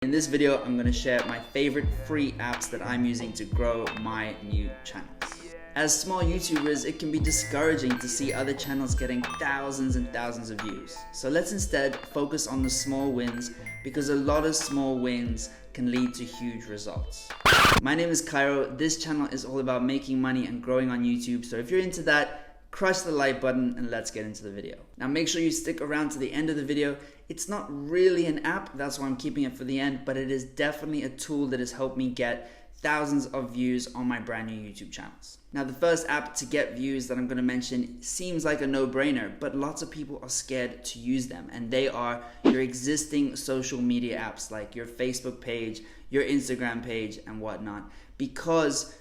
In this video, I'm going to share my favorite free apps that I'm using to grow my new channels. As small YouTubers, it can be discouraging to see other channels getting thousands and thousands of views. So let's instead focus on the small wins, because a lot of small wins can lead to huge results. My name is Cairo. This channel is all about making money and growing on YouTube. So if you're into that, crush the like button and let's get into the video. Now make sure you stick around to the end of the video. It's not really an app, that's why I'm keeping it for the end, but it is definitely a tool that has helped me get thousands of views on my brand new YouTube channels. Now the first app to get views that I'm going to mention seems like a no-brainer, but lots of people are scared to use them, and they are your existing social media apps like your Facebook page, your Instagram page and whatnot, because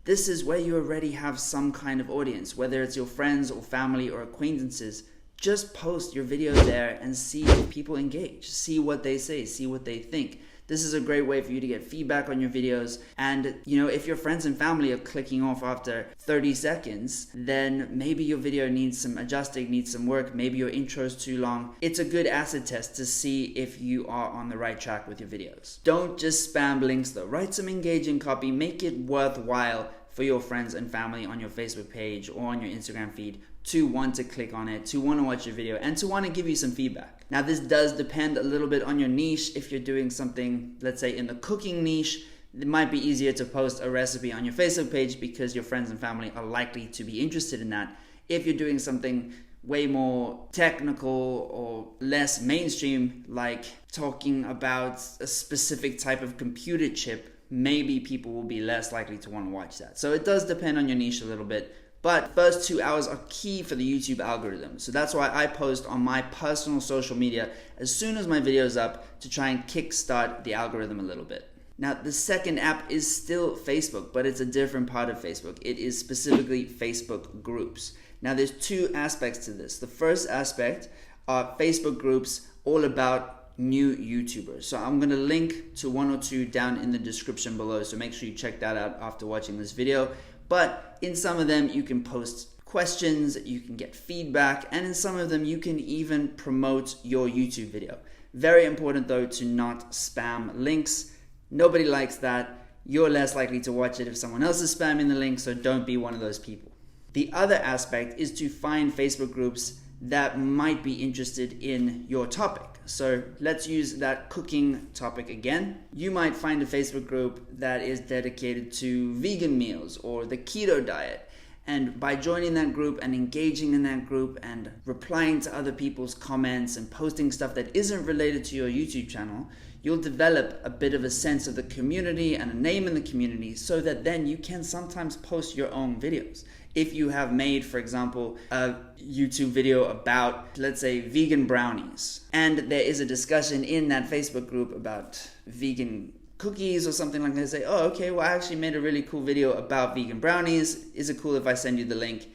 this is where you already have some kind of audience, whether it's your friends or family or acquaintances. Just post your video there and see if people engage, see what they say, see what they think. This is a great way for you to get feedback on your videos. And if your friends and family are clicking off after 30 seconds, then maybe your video needs some adjusting, needs some work, maybe your intro is too long. It's a good acid test to see if you are on the right track with your videos. Don't just spam links though. Write some engaging copy, make it worthwhile for your friends and family on your Facebook page or on your Instagram feed to want to click on it, to want to watch your video, and to want to give you some feedback. Now this does depend a little bit on your niche. If you're doing something, let's say in the cooking niche, it might be easier to post a recipe on your Facebook page because your friends and family are likely to be interested in that. If you're doing something way more technical or less mainstream, like talking about a specific type of computer chip, maybe people will be less likely to want to watch that. So it does depend on your niche a little bit. But first 2 hours are key for the YouTube algorithm. So that's why I post on my personal social media as soon as my video is up to try and kickstart the algorithm a little bit. Now the second app is still Facebook, but it's a different part of Facebook. It is specifically Facebook groups. Now there's two aspects to this. The first aspect are Facebook groups all about new YouTubers. So I'm going to link to one or two down in the description below. So make sure you check that out after watching this video. But in some of them you can post questions, you can get feedback, and in some of them you can even promote your YouTube video. Very important though to not spam links. Nobody likes that. You're less likely to watch it if someone else is spamming the link, so don't be one of those people. The other aspect is to find Facebook groups that might be interested in your topic. So let's use that cooking topic again. You might find a Facebook group that is dedicated to vegan meals or the keto diet. And by joining that group and engaging in that group and replying to other people's comments and posting stuff that isn't related to your YouTube channel, you'll develop a bit of a sense of the community and a name in the community, so that then you can sometimes post your own videos. If you have made, for example, a YouTube video about, let's say, vegan brownies, and there is a discussion in that Facebook group about vegan cookies or something like that, say, oh, okay, well, I actually made a really cool video about vegan brownies. Is it cool if I send you the link?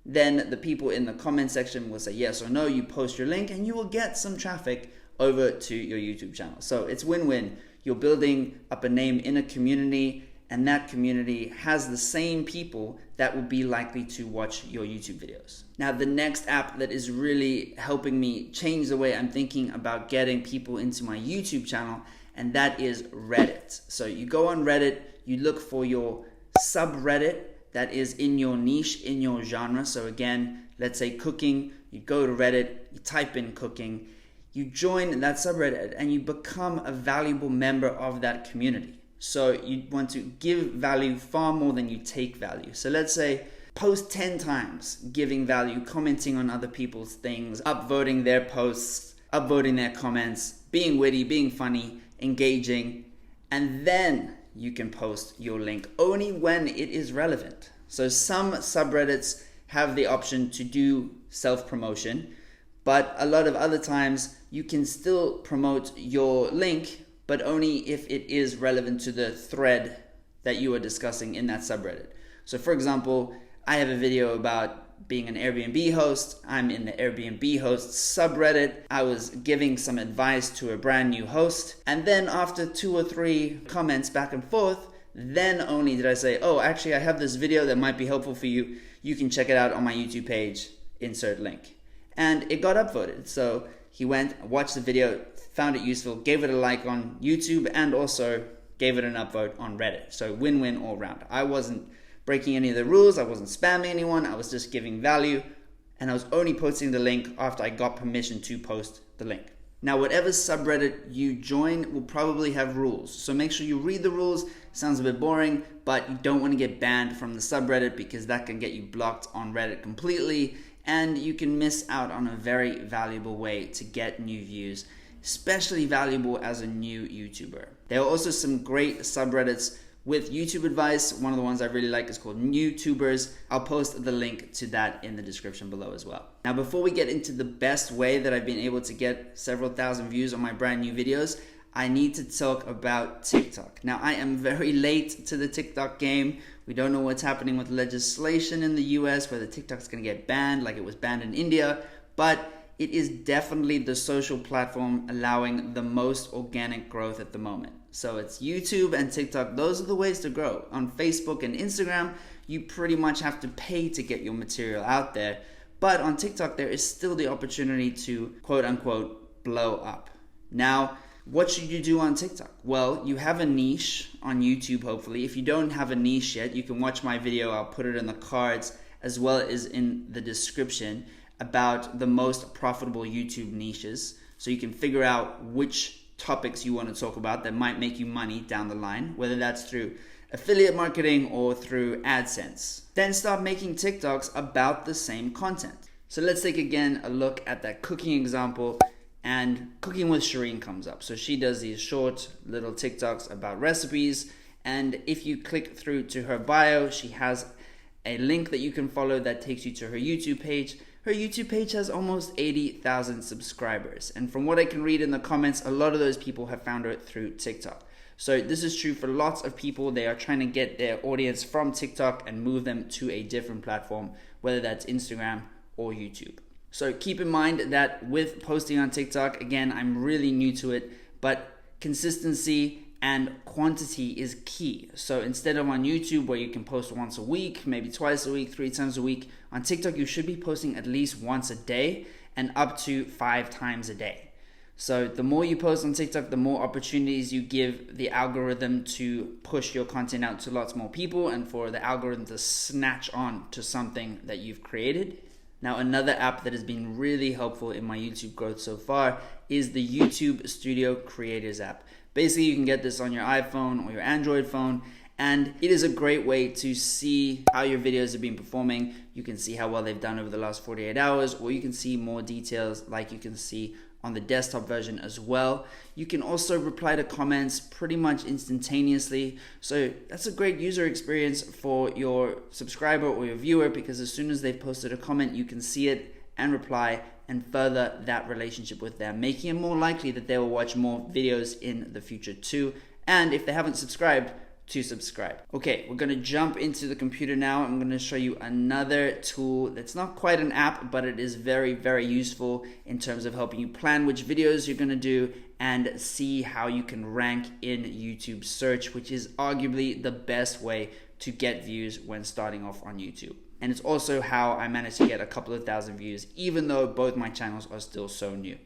Then the people in the comment section will say yes or no. You post your link and you will get some traffic over to your YouTube channel. So it's win-win. You're building up a name in a community, and that community has the same people that will be likely to watch your YouTube videos. Now, the next app that is really helping me change the way I'm thinking about getting people into my YouTube channel, and that is Reddit. So you go on Reddit, you look for your subreddit that is in your niche, in your genre. So again, let's say cooking, you go to Reddit, you type in cooking, you join that subreddit, and you become a valuable member of that community. So you want to give value far more than you take value. So let's say post 10 times giving value, commenting on other people's things, upvoting their posts, upvoting their comments, being witty, being funny, engaging, and then you can post your link only when it is relevant. So some subreddits have the option to do self-promotion, but a lot of other times you can still promote your link, but only if it is relevant to the thread that you are discussing in that subreddit. So for example, I have a video about being an Airbnb host. I'm in the Airbnb host subreddit. I was giving some advice to a brand new host. And then after 2 or 3 comments back and forth, then only did I say, oh, actually I have this video that might be helpful for you. You can check it out on my YouTube page, insert link. And it got upvoted. So he went, watched the video, found it useful, gave it a like on YouTube, and also gave it an upvote on Reddit. So win-win all round. I wasn't breaking any of the rules, I wasn't spamming anyone, I was just giving value, and I was only posting the link after I got permission to post the link. Now, whatever subreddit you join will probably have rules, so make sure you read the rules. Sounds a bit boring, but you don't want to get banned from the subreddit because that can get you blocked on Reddit completely, and you can miss out on a very valuable way to get new views, especially valuable as a new YouTuber. There are also some great subreddits with YouTube advice. One of the ones I really like is called NewTubers. I'll post the link to that in the description below as well. Now, before we get into the best way that I've been able to get several thousand views on my brand new videos, I need to talk about TikTok. Now, I am very late to the TikTok game. We don't know what's happening with legislation in the US, whether TikTok's gonna get banned like it was banned in India, but it is definitely the social platform allowing the most organic growth at the moment. So it's YouTube and TikTok. Those are the ways to grow. On Facebook and Instagram, you pretty much have to pay to get your material out there. But on TikTok, there is still the opportunity to quote unquote blow up. Now, what should you do on TikTok? Well, you have a niche on YouTube, hopefully. If you don't have a niche yet, you can watch my video. I'll put it in the cards as well as in the description about the most profitable YouTube niches. So you can figure out which topics you want to talk about that might make you money down the line, whether that's through affiliate marketing or through AdSense. Then start making TikToks about the same content. So let's take again a look at that cooking example, and Cooking with Shireen comes up. So she does these short little TikToks about recipes, and if you click through to her bio, she has a link that you can follow that takes you to her YouTube page. Her YouTube page has almost 80,000 subscribers. And from what I can read in the comments, a lot of those people have found her through TikTok. So this is true for lots of people. They are trying to get their audience from TikTok and move them to a different platform, whether that's Instagram or YouTube. So keep in mind that with posting on TikTok, again, I'm really new to it, but consistency and quantity is key. So instead of on YouTube where you can post once a week, maybe twice a week, 3 times a week, on TikTok you should be posting at least once a day and up to 5 times a day. So the more you post on TikTok, the more opportunities you give the algorithm to push your content out to lots more people and for the algorithm to snatch on to something that you've created. Now, another app that has been really helpful in my YouTube growth so far is the YouTube Studio Creators app. Basically, you can get this on your iPhone or your Android phone, and it is a great way to see how your videos have been performing. You can see how well they've done over the last 48 hours, or you can see more details like you can see on the desktop version as well. You can also reply to comments pretty much instantaneously. So that's a great user experience for your subscriber or your viewer, because as soon as they've posted a comment, you can see it and reply and further that relationship with them, making it more likely that they will watch more videos in the future too. And if they haven't subscribed, to subscribe. Okay, we're gonna jump into the computer now. I'm gonna show you another tool that's not quite an app, but it is very, very useful in terms of helping you plan which videos you're gonna do and see how you can rank in YouTube search, which is arguably the best way to get views when starting off on YouTube. And it's also how I managed to get a couple of thousand views, even though both my channels are still so new.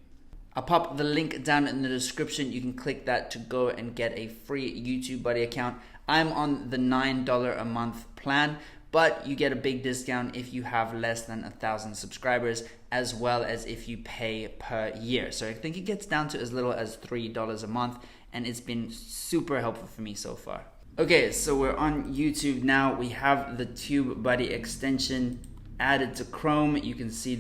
I'll pop the link down in the description. You can click that to go and get a free Tubebuddy account. I'm on the $9 a month plan, but you get a big discount if you have less than 1,000 subscribers, as well as if you pay per year. So I think it gets down to as little as $3 a month, and it's been super helpful for me so far. Okay, so we're on YouTube now. We have the Tubebuddy extension added to Chrome. You can see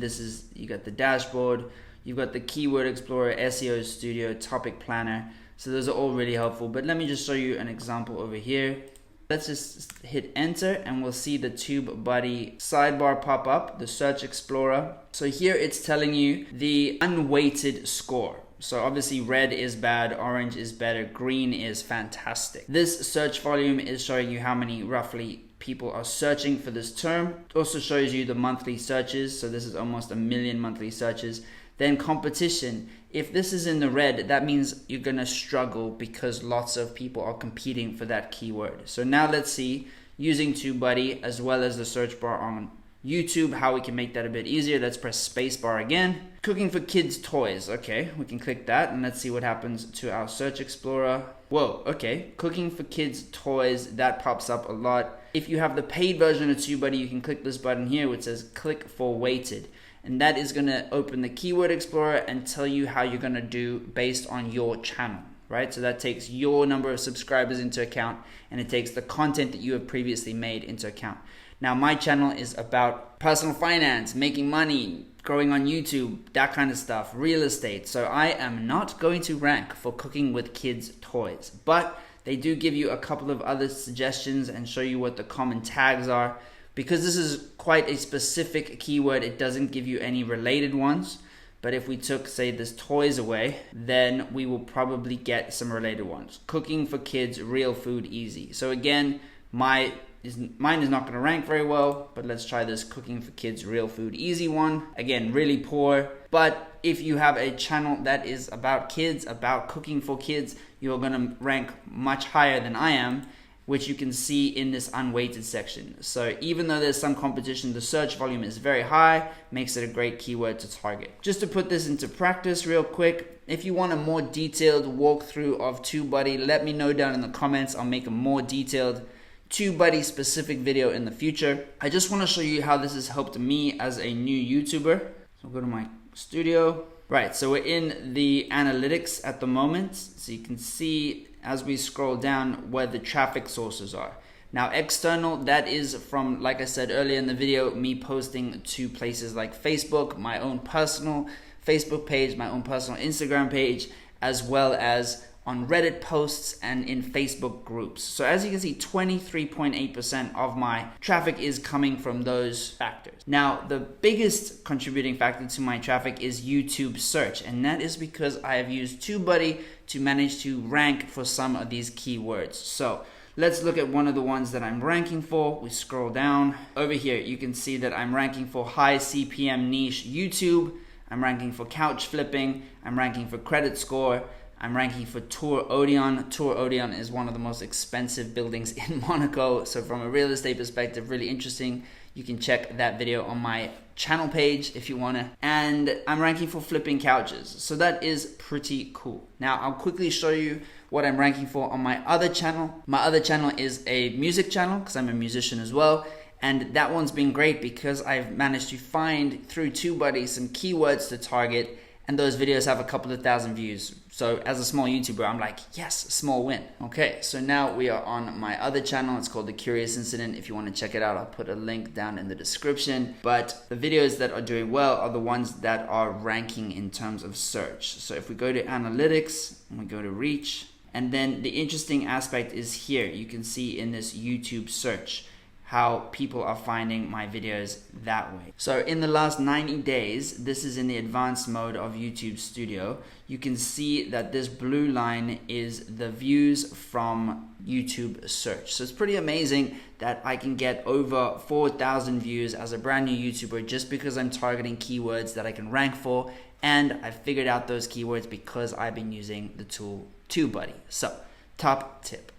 you got the dashboard, you've got the Keyword Explorer, SEO Studio, Topic Planner. So those are all really helpful, but let me just show you an example over here. Let's just hit enter and we'll see the Tubebuddy sidebar pop up, the Search Explorer. So here it's telling you the unweighted score. So obviously red is bad, orange is better, green is fantastic. This search volume is showing you how many roughly people are searching for this term. It also shows you the monthly searches. So this is almost 1 million monthly searches. Then competition, if this is in the red, that means you're gonna struggle because lots of people are competing for that keyword. So now let's see, using Tubebuddy as well as the search bar on YouTube, how we can make that a bit easier. Let's press spacebar again. Cooking for kids toys. Okay, we can click that and let's see what happens to our search explorer. Whoa, okay, cooking for kids toys, that pops up a lot. If you have the paid version of Tubebuddy, you can click this button here which says click for weighted. And that is gonna open the keyword explorer and tell you how you're gonna do based on your channel, right? So that takes your number of subscribers into account, and it takes the content that you have previously made into account. Now, my channel is about personal finance, making money, growing on YouTube, that kind of stuff, real estate. So I am not going to rank for cooking with kids toys, but they do give you a couple of other suggestions and show you what the common tags are. Because this is quite a specific keyword, it doesn't give you any related ones. But if we took, say, this toys away, then we will probably get some related ones. Cooking for kids, real food, easy. So again, mine is not going to rank very well, but let's try this cooking for kids, real food, easy one. Again, really poor. But if you have a channel that is about kids, about cooking for kids, you're going to rank much higher than I am, which you can see in this unweighted section. So even though there's some competition, the search volume is very high, makes it a great keyword to target. Just to put this into practice real quick, if you want a more detailed walkthrough of Tubebuddy, let me know down in the comments. I'll make a more detailed Tubebuddy specific video in the future. I just want to show you how this has helped me as a new YouTuber. So I'll go to my studio. Right, so we're in the analytics at the moment. So you can see as we scroll down where the traffic sources are. Now external, that is from, like I said earlier in the video, me posting to places like Facebook, my own personal Facebook page, my own personal Instagram page, as well as on Reddit posts and in Facebook groups. So as you can see, 23.8% of my traffic is coming from those factors. Now, the biggest contributing factor to my traffic is YouTube search, and that is because I have used Tubebuddy to manage to rank for some of these keywords. So let's look at one of the ones that I'm ranking for. We scroll down. Over here, you can see that I'm ranking for high CPM niche YouTube. I'm ranking for couch flipping. I'm ranking for credit score. I'm ranking for Tour Odeon. Tour Odeon is one of the most expensive buildings in Monaco. So from a real estate perspective, really interesting. You can check that video on my channel page if you wanna. And I'm ranking for flipping couches. So that is pretty cool. Now I'll quickly show you what I'm ranking for on my other channel. My other channel is a music channel because I'm a musician as well. And that one's been great because I've managed to find through Tubebuddy some keywords to target, and those videos have a couple of thousand views. So as a small YouTuber, I'm like, yes, small win. Okay, so now we are on my other channel. It's called The Curious Incident. If you want to check it out, I'll put a link down in the description. But the videos that are doing well are the ones that are ranking in terms of search. So if we go to analytics and we go to reach, and then the interesting aspect is here. You can see in this YouTube search how people are finding my videos that way. So in the last 90 days, this is in the advanced mode of YouTube Studio. You can see that this blue line is the views from YouTube search. So it's pretty amazing that I can get over 4,000 views as a brand new YouTuber just because I'm targeting keywords that I can rank for, and I figured out those keywords because I've been using the tool Tubebuddy. So top tip.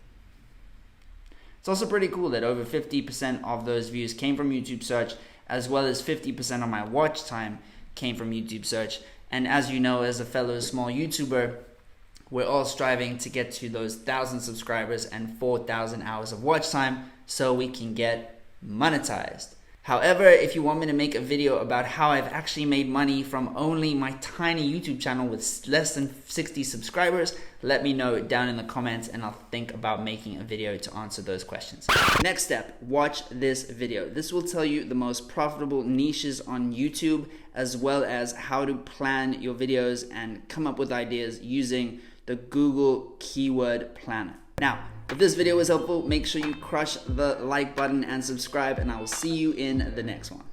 It's also pretty cool that over 50% of those views came from YouTube search, as well as 50% of my watch time came from YouTube search. And as you know, as a fellow small YouTuber, we're all striving to get to those 1,000 subscribers and 4,000 hours of watch time so we can get monetized. However, if you want me to make a video about how I've actually made money from only my tiny YouTube channel with less than 60 subscribers, let me know down in the comments and I'll think about making a video to answer those questions. Next step, watch this video. This will tell you the most profitable niches on YouTube, as well as how to plan your videos and come up with ideas using the Google Keyword Planner. Now, if this video was helpful, make sure you crush the like button and subscribe, and I will see you in the next one.